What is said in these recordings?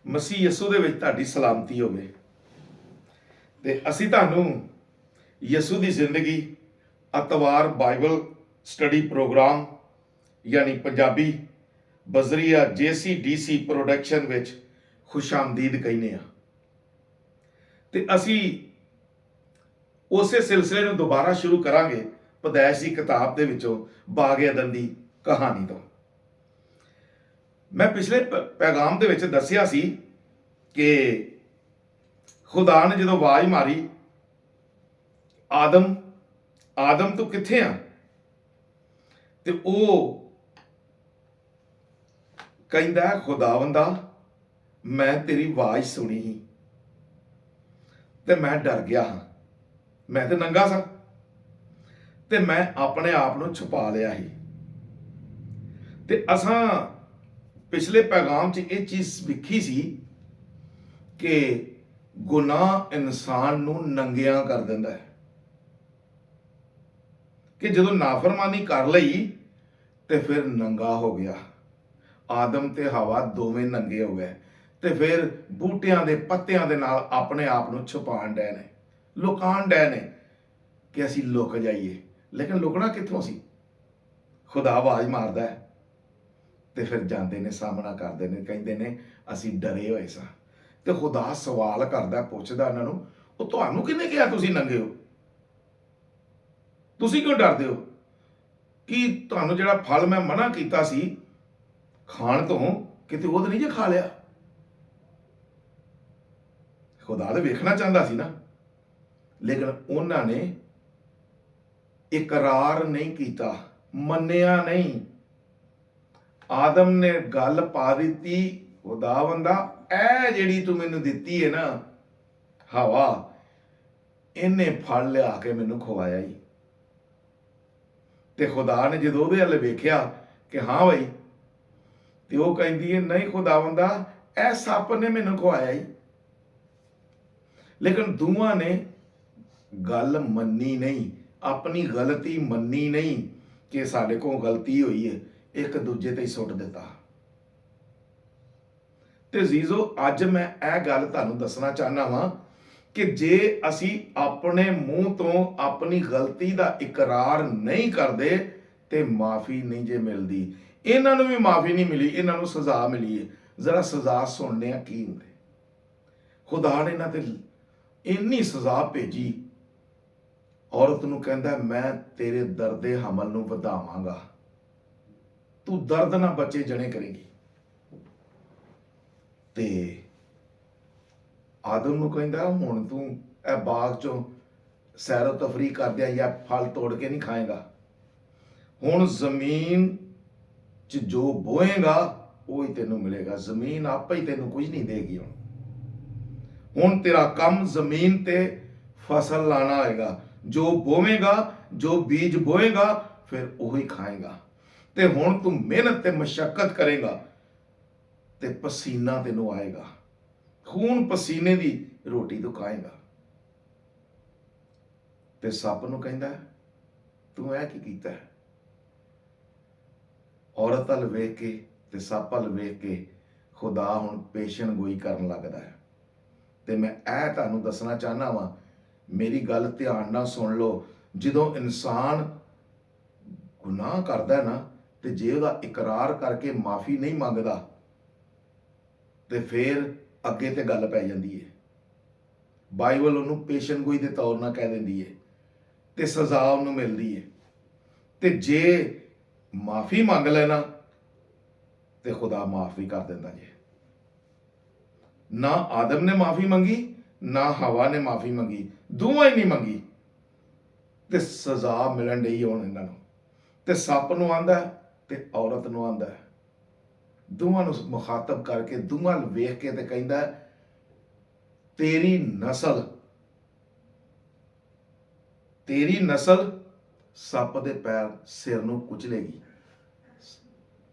ਮਸੀਹ ਯਸੂ ਦੇ ਵਿੱਚ ਤੁਹਾਡੀ ਸਲਾਮਤੀ ਹੋਵੇ। ਤੇ ਅਸੀਂ ਤੁਹਾਨੂੰ ਯਸੂ ਦੀ ਜ਼ਿੰਦਗੀ ਅਤਵਾਰ ਬਾਈਬਲ ਸਟੱਡੀ ਪ੍ਰੋਗਰਾਮ ਯਾਨੀ ਪੰਜਾਬੀ ਬਜ਼ਰੀਆ JCDC ਪ੍ਰੋਡਕਸ਼ਨ ਵਿੱਚ ਖੁਸ਼ਾਮਦੀਦ ਕਹਿੰਦੇ ਆ। ਤੇ ਅਸੀਂ ਉਸੇ ਸਿਲਸਿਲੇ ਨੂੰ ਦੁਬਾਰਾ ਸ਼ੁਰੂ ਕਰਾਂਗੇ ਪਦੈਸ਼ ਦੀ ਕਿਤਾਬ ਦੇ ਵਿੱਚੋਂ ਬਾਗ ਏਦਨ ਦੀ ਕਹਾਣੀ ਤੋਂ। ਮੈਂ ਪਿਛਲੇ ਪੈਗਾਮ ਦੇ ਵਿੱਚ ਦੱਸਿਆ ਸੀ ਕਿ ਖੁਦਾ ਨੇ ਜਦੋਂ ਆਵਾਜ਼ ਮਾਰੀ, ਆਦਮ ਤੂੰ ਕਿੱਥੇ ਆ? ਤੇ ਉਹ ਕਹਿੰਦਾ ਖੁਦਾਵੰਦਾ ਮੈਂ ਤੇਰੀ ਆਵਾਜ਼ ਸੁਣੀ ਸੀ ਤੇ ਮੈਂ ਡਰ ਗਿਆ ਹਾਂ। ਮੈਂ ਤੇ ਨੰਗਾ ਸਾਂ ਤੇ ਮੈਂ ਆਪਣੇ ਆਪ ਨੂੰ ਛੁਪਾ ਲਿਆ ਸੀ। ਤੇ ਅਸਾਂ ਪਿਛਲੇ ਪੈਗਾਮ 'ਚ ਇਹ ਚੀਜ਼ ਵਿਖੀ ਸੀ ਕਿ ਗੁਨਾਹ ਇਨਸਾਨ ਨੂੰ ਨੰਗਿਆਂ ਕਰ ਦਿੰਦਾ ਹੈ, ਕਿ ਜਦੋਂ ਨਾਫਰਮਾਨੀ ਕਰ ਲਈ ਤੇ ਫਿਰ ਨੰਗਾ ਹੋ ਗਿਆ। ਆਦਮ ਤੇ ਹਵਾ ਦੋਵੇਂ ਨੰਗੇ ਹੋ ਗਏ ਤੇ ਫਿਰ ਬੂਟਿਆਂ ਦੇ ਪੱਤਿਆਂ ਦੇ ਨਾਲ ਆਪਣੇ ਆਪ ਨੂੰ ਛੁਪਾਉਣ ਡਏ ਨੇ, ਲੁਕਾਉਣ ਡਏ ਨੇ ਕਿ ਅਸੀਂ ਲੁਕ ਜਾਈਏ। ਲੇਕਿਨ ਲੁਕਣਾ ਕਿੱਥੋਂ ਸੀ? ਖੁਦਾ ਆਵਾਜ਼ ਮਾਰਦਾ ਹੈ ਤੇ ਫਿਰ ਜਾਂਦੇ ਨੇ, ਸਾਹਮਣਾ ਕਰਦੇ ਨੇ, ਕਹਿੰਦੇ ਨੇ ਅਸੀਂ ਡਰੇ ਹੋਏ ਸਾਂ। ਤੇ ਖੁਦਾ ਸਵਾਲ ਕਰਦਾ, ਪੁੱਛਦਾ ਇਹਨਾਂ ਨੂੰ, ਉਹ ਤੁਹਾਨੂੰ ਕਿਹਨੇ ਕਿਹਾ ਤੁਸੀਂ ਨੰਗੇ ਹੋ? ਤੁਸੀਂ ਕਿਉਂ ਡਰਦੇ ਹੋ? ਕਿ ਤੁਹਾਨੂੰ ਜਿਹੜਾ ਫਲ ਮੈਂ ਮਨਾ ਕੀਤਾ ਸੀ ਖਾਣ ਤੋਂ, ਕਿਤੇ ਉਹ ਤਾਂ ਨਹੀਂ ਜੇ ਖਾ ਲਿਆ? ਖੁਦਾ ਤਾਂ ਵੇਖਣਾ ਚਾਹੁੰਦਾ ਸੀ ਨਾ, ਲੇਕਿਨ ਉਹਨਾਂ ਨੇ ਇਕਰਾਰ ਨਹੀਂ ਕੀਤਾ, ਮੰਨਿਆ ਨਹੀਂ। ਆਦਮ ਨੇ ਗੱਲ ਪਾ ਦਿੱਤੀ, ਖੁਦਾਵੰਦਾ ਇਹ ਜਿਹੜੀ ਤੂੰ ਮੈਨੂੰ ਦਿੱਤੀ ਹੈ ਨਾ ਹਵਾ, ਇਹਨੇ ਫਲ ਲਿਆ ਕੇ ਮੈਨੂੰ ਖਵਾਇਆ ਹੀ। ਤੇ ਖੁਦਾ ਨੇ ਜਦੋਂ ਉਹਦੇ ਵੱਲ ਵੇਖਿਆ ਕਿ ਹਾਂ ਬਈ, ਤੇ ਉਹ ਕਹਿੰਦੀ ਹੈ ਨਹੀਂ ਖੁਦਾਵੰਦਾ ਇਹ ਸੱਪ ਨੇ ਮੈਨੂੰ ਖਵਾਇਆ ਹੀ। ਲੇਕਿਨ ਦੋਵਾਂ ਨੇ ਗੱਲ ਮੰਨੀ ਨਹੀਂ, ਆਪਣੀ ਗਲਤੀ ਮੰਨੀ ਨਹੀਂ ਕਿ ਸਾਡੇ ਕੋਲ ਗਲਤੀ ਹੋਈ ਹੈ, ਇੱਕ ਦੂਜੇ ਤੇ ਹੀ ਸੁੱਟ ਦਿੱਤਾ। ਤੇ ਜ਼ੀਜ਼ੋ, ਅੱਜ ਮੈਂ ਇਹ ਗੱਲ ਤੁਹਾਨੂੰ ਦੱਸਣਾ ਚਾਹਨਾ ਵਾਂ ਕਿ ਜੇ ਅਸੀਂ ਆਪਣੇ ਮੂੰਹ ਤੋਂ ਆਪਣੀ ਗਲਤੀ ਦਾ ਇਕਰਾਰ ਨਹੀਂ ਕਰਦੇ ਤੇ ਮਾਫੀ ਨਹੀਂ ਜੇ ਮਿਲਦੀ। ਇਹਨਾਂ ਨੂੰ ਵੀ ਮਾਫੀ ਨਹੀਂ ਮਿਲੀ, ਇਹਨਾਂ ਨੂੰ ਸਜ਼ਾ ਮਿਲੀ ਹੈ। ਜ਼ਰਾ ਸਜ਼ਾ ਸੁਣਨੇ ਆ ਕੀ ਹੁੰਦੇ। ਖੁਦਾ ਨੇ ਇਹਨਾਂ ਤੇ ਇੰਨੀ ਸਜ਼ਾ ਭੇਜੀ, ਔਰਤ ਨੂੰ ਕਹਿੰਦਾ ਮੈਂ ਤੇਰੇ ਦਰਦੇ ਹਮਲ ਨੂੰ ਵਧਾਵਾਂਗਾ, ਤੂੰ ਦਰਦ ਨਾਲ ਬੱਚੇ ਜਣੇ ਕਰੇਗੀ। ਤੇ ਆਦਮ ਨੂੰ ਕਹਿੰਦਾ ਹੁਣ ਤੂੰ ਇਹ ਬਾਗ ਚੋਂ ਸੈਰੋ ਤਫਰੀਹ ਕਰਦਿਆਂ ਜਾਂ ਫਲ ਤੋੜ ਕੇ ਨਹੀਂ ਖਾਏਗਾ। ਹੁਣ ਜ਼ਮੀਨ 'ਚ ਜੋ ਬੋਏਗਾ ਉਹ ਹੀ ਤੈਨੂੰ ਮਿਲੇਗਾ, ਜ਼ਮੀਨ ਆਪੇ ਹੀ ਤੈਨੂੰ ਕੁਝ ਨਹੀਂ ਦੇਗੀ। ਹੁਣ ਤੇਰਾ ਕੰਮ ਜ਼ਮੀਨ ਤੇ ਫਸਲ ਲਾਣਾ ਹੋਏਗਾ, ਜੋ ਬੋਵੇਗਾ, ਜੋ ਬੀਜ ਬੋਏਗਾ ਫਿਰ ਉਹੀ ਖਾਏਗਾ। ਤੇ ਹੁਣ ਤੂੰ ਮਿਹਨਤ ਤੇ ਮਸ਼ੱਕਤ ਕਰੇਗਾ ਤੇ ਪਸੀਨਾ ਤੈਨੂੰ ਆਏਗਾ, ਖੂਨ ਪਸੀਨੇ ਦੀ ਰੋਟੀ ਤੂੰ ਖਾਏਗਾ। ਤੇ ਸੱਪ ਨੂੰ ਕਹਿੰਦਾ ਤੂੰ ਇਹ ਕੀ ਕੀਤਾ? ਔਰਤ ਵੱਲ ਵੇਖ ਕੇ ਤੇ ਸੱਪ ਵੱਲ ਵੇਖ ਕੇ ਖੁਦਾ ਹੁਣ ਪੇਸ਼ਨ ਗੋਈ ਕਰਨ ਲੱਗਦਾ ਹੈ। ਤੇ ਮੈਂ ਇਹ ਤੁਹਾਨੂੰ ਦੱਸਣਾ ਚਾਹਨਾ ਵਾਂ, ਮੇਰੀ ਗੱਲ ਧਿਆਨ ਨਾਲ ਸੁਣ ਲਓ। ਜਦੋਂ ਇਨਸਾਨ ਗੁਨਾਹ ਕਰਦਾ ਨਾ, ਤੇ ਜੇ ਉਹਦਾ ਇਕਰਾਰ ਕਰਕੇ ਮਾਫੀ ਨਹੀਂ ਮੰਗਦਾ ਤੇ ਫਿਰ ਅੱਗੇ ਤੇ ਗੱਲ ਪੈ ਜਾਂਦੀ ਹੈ। ਬਾਈਬਲ ਉਹਨੂੰ ਪੇਸ਼ਨ ਗੋਈ ਦੇ ਤੌਰ ਨਾਲ ਕਹਿ ਦਿੰਦੀ ਹੈ ਤੇ ਸਜ਼ਾ ਉਹਨੂੰ ਮਿਲਦੀ ਹੈ। ਤੇ ਜੇ ਮਾਫੀ ਮੰਗ ਲੈਣਾ ਤੇ ਖੁਦਾ ਮਾਫ ਵੀ ਕਰ ਦਿੰਦਾ ਜੇ। ਨਾ ਆਦਮ ਨੇ ਮਾਫੀ ਮੰਗੀ, ਨਾ ਹਵਾ ਨੇ ਮਾਫੀ ਮੰਗੀ, ਦੋਵਾਂ ਹੀ ਨਹੀਂ ਮੰਗੀ ਤੇ ਸਜ਼ਾ ਮਿਲਣ ਡਈ ਹੁਣ ਇਹਨਾਂ ਨੂੰ। ਤੇ ਸੱਪ ਨੂੰ ਆਂਦਾ ਤੇ ਔਰਤ ਨੂੰ ਆਂਦਾ, ਦੋਵਾਂ ਨੂੰ ਮੁਖਾਤਬ ਕਰਕੇ ਦੋਵਾਂ ਨੂੰ ਵੇਖ ਕੇ ਤੇ ਕਹਿੰਦਾ ਤੇਰੀ ਨਸਲ ਸੱਪ ਦੇ ਪੈਰ ਸਿਰ ਨੂੰ ਕੁਚਲੇਗੀ,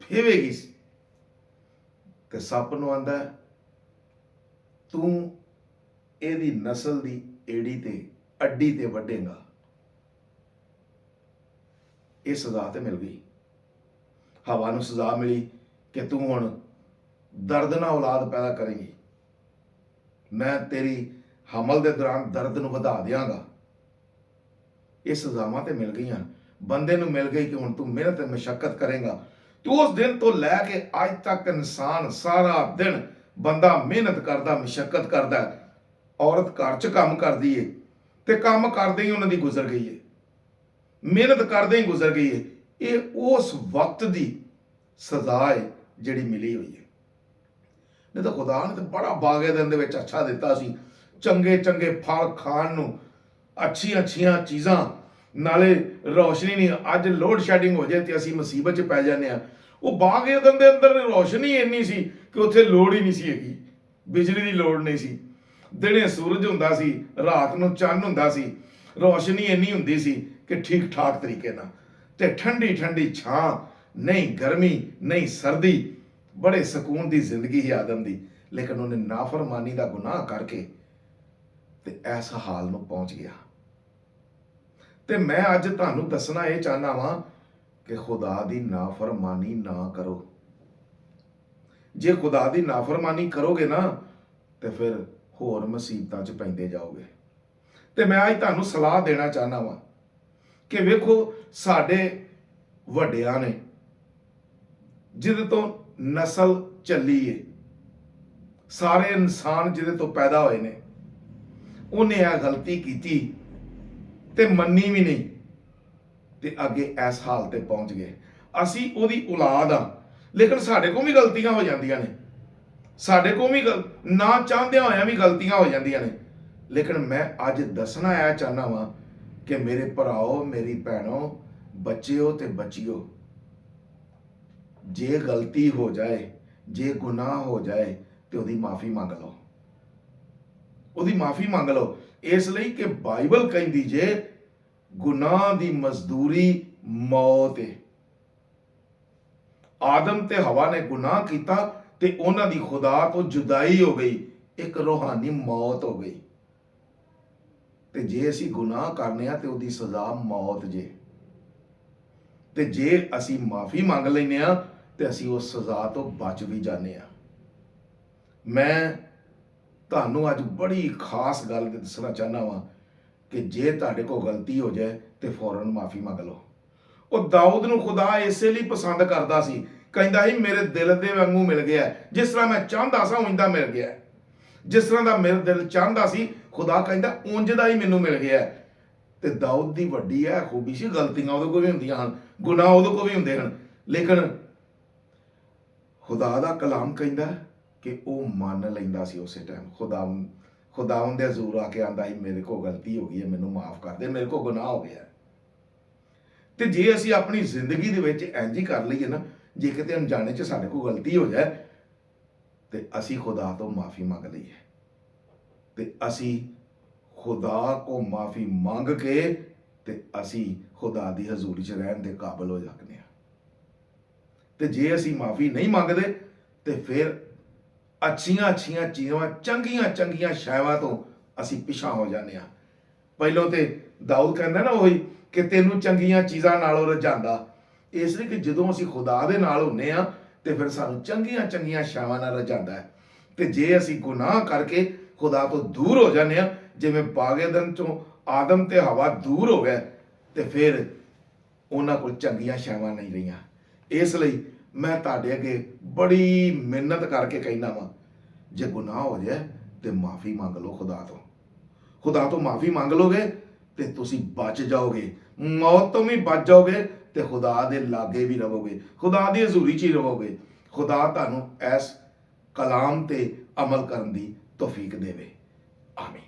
ਫੇਵੇਗੀ। ਤੇ ਸੱਪ ਨੂੰ ਆਂਦਾ ਤੂੰ ਇਹਦੀ ਨਸਲ ਦੀ ਏੜੀ ਤੇ ਅੱਡੀ ਤੇ ਵੱਢੇਗਾ। ਇਹ ਸਜ਼ਾ ਤੇ ਮਿਲ ਗਈ। ਹਵਾ ਨੂੰ ਸਜ਼ਾ ਮਿਲੀ ਕਿ ਤੂੰ ਹੁਣ ਦਰਦ ਨਾਲ ਔਲਾਦ ਪੈਦਾ ਕਰੇਗੀ। ਮੈਂ ਤੇਰੀ ਹਮਲ ਦੇ ਦੌਰਾਨ ਦਰਦ ਨੂੰ ਵਧਾ ਦਿਆਂਗਾ। ਇਹ ਸਜ਼ਾਵਾਂ ਤੇ ਮਿਲ ਗਈਆਂ, ਬੰਦੇ ਨੂੰ ਮਿਲ ਗਈ ਕਿ ਹੁਣ ਤੂੰ ਮਿਹਨਤ ਤੇ ਮਸ਼ੱਕਤ ਕਰੇਗਾ। ਤੂੰ ਉਸ ਦਿਨ ਤੋਂ ਲੈ ਕੇ ਅੱਜ ਤੱਕ ਇਨਸਾਨ ਸਾਰਾ ਦਿਨ ਬੰਦਾ ਮਿਹਨਤ ਕਰਦਾ, ਮਸ਼ੱਕਤ ਕਰਦਾ, ਔਰਤ ਘਰ 'ਚ ਕੰਮ ਕਰਦੀ ਏ ਤੇ ਕੰਮ ਕਰਦੇ ਹੀ ਉਹਨਾਂ ਦੀ ਗੁਜ਼ਰ ਗਈ ਏ, ਮਿਹਨਤ ਕਰਦੇ ਹੀ ਗੁਜ਼ਰ ਗਈ ਏ। ਇਹ ਉਸ ਵਕਤ ਦੀ ਸਜ਼ਾ ਹੈ ਜਿਹੜੀ ਮਿਲੀ ਹੋਈ ਹੈ। ਨਹੀਂ ਤਾਂ ਖੁਦਾ ਨੇ ਤਾਂ ਬੜਾ ਬਾਗੇ ਦਿਨ ਦੇ ਵਿੱਚ ਅੱਛਾ ਦਿੱਤਾ ਸੀ, ਚੰਗੇ ਚੰਗੇ ਫਲ ਖਾਣ ਨੂੰ, ਅੱਛੀਆਂ ਅੱਛੀਆਂ ਚੀਜ਼ਾਂ, ਨਾਲੇ ਰੌਸ਼ਨੀ ਨਹੀਂ। ਅੱਜ ਲੋਡ ਸ਼ੈਡਿੰਗ ਹੋ ਜਾਏ ਤੇ ਅਸੀਂ ਮੁਸੀਬਤ 'ਚ ਪੈ ਜਾਂਦੇ ਹਾਂ। ਉਹ ਬਾਗ ਏਦਨ ਦੇ ਅੰਦਰ ਰੌਸ਼ਨੀ ਇੰਨੀ ਸੀ ਕਿ ਉੱਥੇ ਲੋੜ ਹੀ ਨਹੀਂ ਸੀ ਹੈਗੀ, ਬਿਜਲੀ ਦੀ ਲੋੜ ਨਹੀਂ ਸੀ। ਦਿਨੇ ਸੂਰਜ ਹੁੰਦਾ ਸੀ, ਰਾਤ ਨੂੰ ਚੰਨ ਹੁੰਦਾ ਸੀ, ਰੌਸ਼ਨੀ ਇੰਨੀ ਹੁੰਦੀ ਸੀ ਕਿ ਠੀਕ ਠਾਕ ਤਰੀਕੇ ਨਾਲ, ਤੇ ਠੰਡੀ ਠੰਡੀ ਛਾਂ, ਨਹੀਂ ਗਰਮੀ ਨਹੀਂ ਸਰਦੀ, ਬੜੇ ਸਕੂਨ ਦੀ ਜ਼ਿੰਦਗੀ ਹੀ ਆਦਮ ਦੀ। ਲੇਕਿਨ ਉਹਨੇ ਨਾਫਰਮਾਨੀ ਦਾ ਗੁਨਾਹ ਕਰਕੇ ਤੇ ਇਸ ਹਾਲ ਨੂੰ ਪਹੁੰਚ ਗਿਆ। ਤੇ ਮੈਂ ਅੱਜ ਤੁਹਾਨੂੰ ਦੱਸਣਾ ਇਹ ਚਾਹਨਾ ਵਾਂ ਕਿ ਖੁਦਾ ਦੀ ਨਾਫਰਮਾਨੀ ਨਾ ਕਰੋ। ਜੇ ਖੁਦਾ ਦੀ ਨਾਫਰਮਾਨੀ ਕਰੋਗੇ ਨਾ ਤੇ ਫਿਰ ਹੋਰ ਮੁਸੀਬਤਾਂ 'ਚ ਪੈਂਦੇ ਜਾਓਗੇ। ਤੇ ਮੈਂ ਅੱਜ ਤੁਹਾਨੂੰ ਸਲਾਹ ਦੇਣਾ ਚਾਹਨਾ ਵਾਂ ਕਿ ਵੇਖੋ, ਸਾਡੇ ਵੱਡਿਆਂ ਨੇ ਜਿਹਦੇ ਤੋਂ ਨਸਲ ਚੱਲੀ ਏ, ਸਾਰੇ ਇਨਸਾਨ ਜਿਹਦੇ ਤੋਂ ਪੈਦਾ ਹੋਏ ਨੇ, ਉਹਨੇ ਇਹ ਗਲਤੀ ਕੀਤੀ ਤੇ ਮੰਨੀ ਵੀ ਨਹੀਂ ਤੇ ਅੱਗੇ ਇਸ ਹਾਲ ਤੇ ਪਹੁੰਚ ਗਏ। ਅਸੀਂ ਉਹਦੀ ਔਲਾਦ ਆ, ਲੇਕਿਨ ਸਾਡੇ ਕੋਲ ਵੀ ਗਲਤੀਆਂ ਹੋ ਜਾਂਦੀਆਂ ਨੇ, ਸਾਡੇ ਕੋਲ ਵੀ ਨਾ ਚਾਹੁੰਦਿਆਂ ਹੋਇਆਂ ਵੀ ਗਲਤੀਆਂ ਹੋ ਜਾਂਦੀਆਂ ਨੇ। ਲੇਕਿਨ ਮੈਂ ਅੱਜ ਦੱਸਣਾ ਇਹ ਚਾਹਨਾ ਵਾਂ ਕਿ ਮੇਰੇ ਭਰਾਓ, ਮੇਰੀ ਭੈਣੋ, ਬੱਚਿਓ ਤੇ ਬੱਚੀਓ, ਜੇ ਗਲਤੀ ਹੋ ਜਾਏ, ਜੇ ਗੁਨਾਹ ਹੋ ਜਾਏ ਤੇ ਉਹਦੀ ਮਾਫੀ ਮੰਗ ਲਓ, ਉਹਦੀ ਮਾਫੀ ਮੰਗ ਲਓ। ਇਸ ਲਈ ਕਿ ਬਾਈਬਲ ਕਹਿੰਦੀ ਜੇ ਗੁਨਾਹ ਦੀ ਮਜ਼ਦੂਰੀ ਮੌਤ ਹੈ। ਆਦਮ ਤੇ ਹਵਾ ਨੇ ਗੁਨਾਹ ਕੀਤਾ ਤੇ ਉਹਨਾਂ ਦੀ ਖੁਦਾ ਤੋਂ ਜੁਦਾਈ ਹੋ ਗਈ, ਇੱਕ ਰੂਹਾਨੀ ਮੌਤ ਹੋ ਗਈ। ਤੇ ਜੇ ਅਸੀਂ ਗੁਨਾਹ ਕਰਨੇ ਆ ਤੇ ਉਹਦੀ ਸਜ਼ਾ ਮੌਤ ਜੇ। ਤੇ ਜੇ ਅਸੀਂ ਮਾਫੀ ਮੰਗ ਲੈਨੇ ਆ ਤੇ ਅਸੀਂ ਉਸ ਸਜ਼ਾ ਤੋਂ ਬਚ ਵੀ ਜਾਂਦੇ ਆ। ਮੈਂ ਤੁਹਾਨੂੰ ਅੱਜ ਬੜੀ ਖਾਸ ਗੱਲ ਦੱਸਣਾ ਚਾਹਨਾ ਵਾਂ ਕਿ ਜੇ ਤੁਹਾਡੇ ਕੋਲ ਗਲਤੀ ਹੋ ਜਾਏ ਤੇ ਫੌਰਨ ਮਾਫੀ ਮੰਗ ਲਓ। ਉਹ ਦਾਊਦ ਨੂੰ ਖੁਦਾ ਇਸੇ ਲਈ ਪਸੰਦ ਕਰਦਾ ਸੀ, ਕਹਿੰਦਾ ਸੀ ਮੇਰੇ ਦਿਲ ਦੇ ਵਾਂਗੂ ਮਿਲ ਗਿਆ, ਜਿਸ ਤਰ੍ਹਾਂ ਮੈਂ ਚਾਹੁੰਦਾ ਸਾਂ ਉਂਝ ਦਾ ਮਿਲ ਗਿਆ। ਜਿਸ ਤਰ੍ਹਾਂ ਦਾ ਮੇਰਾ ਦਿਲ ਚਾਹੁੰਦਾ ਸੀ, ਖੁਦਾ ਕਹਿੰਦਾ ਉਂਝ ਦਾ ਹੀ ਮੈਨੂੰ ਮਿਲ ਗਿਆ। ਤੇ ਦਾਊਦ ਦੀ ਵੱਡੀ ਹੈ ਖੂਬੀ ਸੀ, ਗਲਤੀਆਂ ਉਹਦੇ ਕੋਲ ਵੀ ਹੁੰਦੀਆਂ ਹਨ, ਗੁਨਾਹ ਉਹਦੇ ਕੋਲ ਵੀ ਹੁੰਦੇ ਹਨ, ਲੇਕਿਨ ਖੁਦਾ ਦਾ ਕਲਾਮ ਕਹਿੰਦਾ ਕਿ ਉਹ ਮੰਨ ਲੈਂਦਾ ਸੀ ਉਸੇ ਟਾਈਮ। ਖੁਦਾ ਦੇ ਹਜ਼ੂਰ ਆ ਕੇ ਆਂਦਾ ਸੀ ਮੇਰੇ ਕੋਲ ਗਲਤੀ ਹੋ ਗਈ ਹੈ, ਮੈਨੂੰ ਮਾਫ ਕਰ ਦੇ, ਮੇਰੇ ਕੋਲ ਗੁਨਾਹ ਹੋ ਗਿਆ। ਤੇ ਜੇ ਅਸੀਂ ਆਪਣੀ ਜ਼ਿੰਦਗੀ ਦੇ ਵਿੱਚ ਇੰਝ ਹੀ ਕਰ ਲਈਏ ਨਾ, ਜੇ ਕਿਤੇ ਅਣਜਾਣੇ 'ਚ ਸਾਡੇ ਕੋਲ ਗਲਤੀ ਹੋ ਜਾਏ ਤੇ ਅਸੀਂ ਖੁਦਾ ਤੋਂ ਮਾਫੀ ਮੰਗ ਲਈਏ ਤੇ ਅਸੀਂ ਖੁਦਾ ਕੋ ਮਾਫੀ ਮੰਗ ਕੇ ਤੇ ਅਸੀਂ ਖੁਦਾ ਦੀ ਹਜ਼ੂਰੀ 'ਚ ਰਹਿਣ ਦੇ ਕਾਬਿਲ ਹੋ ਜਾਂਦੇ ਹਾਂ। ਤੇ ਜੇ ਅਸੀਂ ਮਾਫੀ ਨਹੀਂ ਮੰਗਦੇ ਤੇ ਫਿਰ ਅੱਛੀਆਂ ਅੱਛੀਆਂ ਚੀਜ਼ਾਂ, ਚੰਗੀਆਂ ਚੰਗੀਆਂ ਸ਼ੈਵਾਂ ਤੋਂ ਅਸੀਂ ਪਿਛਾਂ ਹੋ ਜਾਂਦੇ ਹਾਂ। ਪਹਿਲੋਂ ਤੇ ਦਾਊਦ ਕਹਿੰਦਾ ਨਾ ਉਹੀ ਕਿ ਤੈਨੂੰ ਚੰਗੀਆਂ ਚੀਜ਼ਾਂ ਨਾਲੋਂ ਰਝਾਂਦਾ। ਇਸ ਲਈ ਕਿ ਜਦੋਂ ਅਸੀਂ ਖੁਦਾ ਦੇ ਨਾਲ ਹੁੰਨੇ ਆ ਤੇ ਫਿਰ ਸਾਨੂੰ ਚੰਗੀਆਂ ਚੰਗੀਆਂ ਸ਼ੈਵਾਂ ਨਾਲ ਰਝਾਂਦਾ ਹੈ। ਤੇ ਜੇ ਅਸੀਂ ਗੁਨਾਹ ਕਰਕੇ ਖੁਦਾ ਤੋਂ ਦੂਰ ਹੋ ਜਾਂਦੇ ਆ, ਜਿਵੇਂ ਬਾਗ ਏਦਨ ਚੋਂ ਆਦਮ ਤੇ ਹਵਾ ਦੂਰ ਹੋ ਗਏ, ਤੇ ਫਿਰ ਉਹਨਾਂ ਕੋਲ ਚੰਗੀਆਂ ਸ਼ੈਵਾਂ ਨਹੀਂ ਰਹੀਆਂ। ਇਸ ਲਈ ਮੈਂ ਤੁਹਾਡੇ ਅੱਗੇ ਬੜੀ ਮਿਹਨਤ ਕਰਕੇ ਕਹਿਣਾ ਵਾਂ, ਜੇ ਗੁਨਾਹ ਹੋ ਜਾਏ ਤੇ ਮਾਫੀ ਮੰਗ ਲਓ ਖੁਦਾ ਤੋਂ। ਖੁਦਾ ਤੋਂ ਮਾਫੀ ਮੰਗ ਲੋਗੇ ਤੇ ਤੁਸੀਂ ਬਚ ਜਾਓਗੇ, ਮੌਤ ਤੋਂ ਵੀ ਬਚ ਜਾਓਗੇ ਤੇ ਖੁਦਾ ਦੇ ਲਾਗੇ ਵੀ ਰਹੋਗੇ, ਖੁਦਾ ਦੀ ਹਜ਼ੂਰੀ 'ਚ ਹੀ ਰਹੋਗੇ। ਖੁਦਾ ਤੁਹਾਨੂੰ ਇਸ ਕਲਾਮ ਤੇ ਅਮਲ ਕਰਨ ਦੀ ਤੌਫੀਕ ਦੇਵੇ। ਆਮੀਨ।